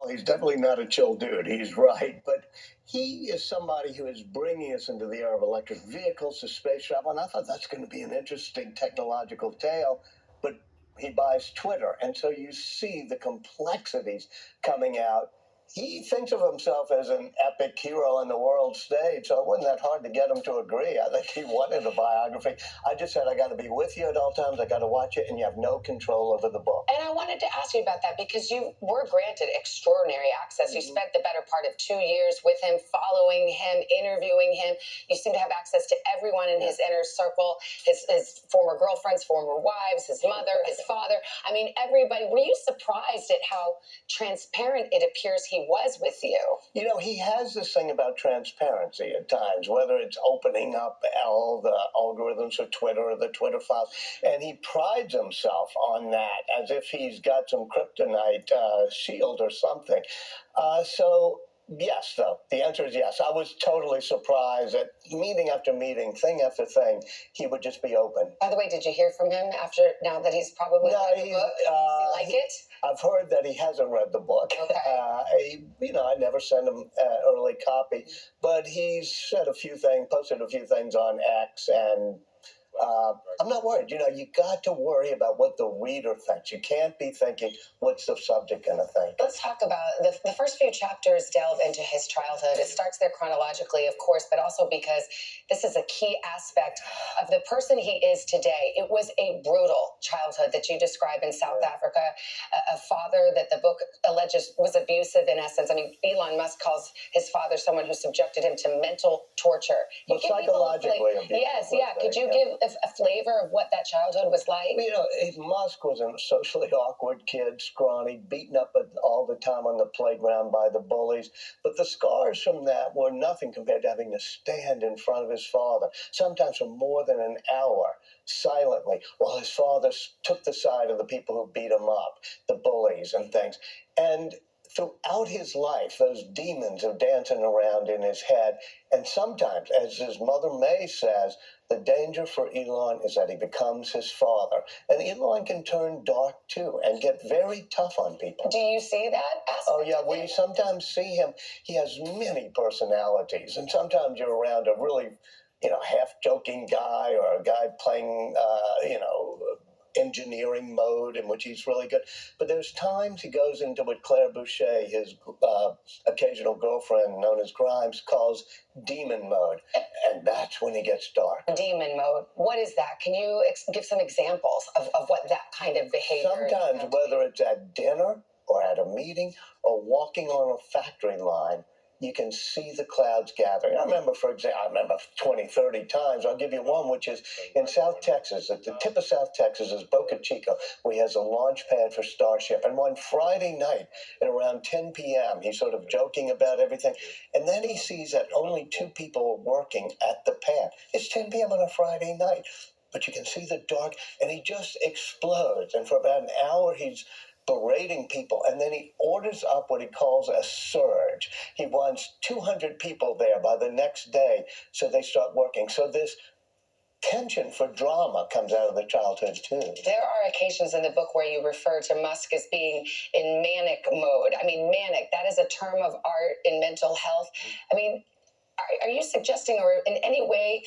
He's definitely not a chill dude. He's right. But he is somebody who is bringing us into the era of electric vehicles to space travel. And I thought that's going to be an interesting technological tale. But he buys Twitter. And so you see the complexities coming out. He thinks of himself as an epic hero on the world stage, so it wasn't that hard to get him to agree. I think he wanted a biography. I just said, I got to be with you at all times. I got to watch it, and you have no control over the book. And I wanted to ask you about that because you were granted extraordinary access. You spent the better part of 2 years with him, following him, interviewing him. You seem to have access to everyone in his inner circle, his former girlfriends, former wives, his mother, his father. I mean, everybody. Were you surprised at how transparent it appears he was with you? You know, he has this thing about transparency at times, whether it's opening up all the algorithms for Twitter or the Twitter files, and he prides himself on that as if he's got some kryptonite shield or something. So yes, though. The answer is yes. I was totally surprised that meeting after meeting, thing after thing, he would just be open. By the way, did you hear from him now that he's probably read the book? Does he like it? I've heard that he hasn't read the book. Okay. I never sent him an early copy, but he's said a few things, posted a few things on X, and I'm not worried. You know, you got to worry about what the reader thinks. You can't be thinking, what's the subject going to think? Let's talk about the first few chapters delve into his childhood. It starts there chronologically, of course, but also because this is a key aspect of the person he is today. It was a brutal childhood that you describe in South Africa, a father that the book alleges was abusive in essence. I mean, Elon Musk calls his father someone who subjected him to mental torture. Well, psychologically abusive. Yes, yeah. Could you give a flavor of what that childhood was like? You know, Musk was a socially awkward kid, scrawny, beaten up all the time on the playground by the bullies. But the scars from that were nothing compared to having to stand in front of his father, sometimes for more than an hour, silently, while his father took the side of the people who beat him up, the bullies and things. And throughout his life, those demons are dancing around in his head. And sometimes, as his mother May says, the danger for Elon is that he becomes his father. And Elon can turn dark, too, and get very tough on people. Do you see that aspect? Oh, yeah, we sometimes see him. He has many personalities. And sometimes you're around a really, half-joking guy or a guy playing, engineering mode in which he's really good. But there's times he goes into what Claire Boucher, his occasional girlfriend known as Grimes, calls demon mode. And that's when he gets dark. Demon mode. What is that? Can you give some examples of what that kind of behavior Sometimes, whether it's at dinner or at a meeting or walking on a factory line, you can see the clouds gathering. I remember 20, 30 times. I'll give you one, which is in South Texas. At the tip of South Texas is Boca Chica, where he has a launch pad for Starship. And one Friday night at around 10 p.m., he's sort of joking about everything. And then he sees that only 2 people are working at the pad. It's 10 p.m. on a Friday night, but you can see the dark, and he just explodes. And for about an hour, he's berating people, and then he orders up what he calls a surge. He wants 200 people there by the next day, so they start working. So this tension for drama comes out of the childhood, too. There are occasions in the book where you refer to Musk as being in manic mode. I mean, manic, that is a term of art in mental health. I mean, are you suggesting or in any way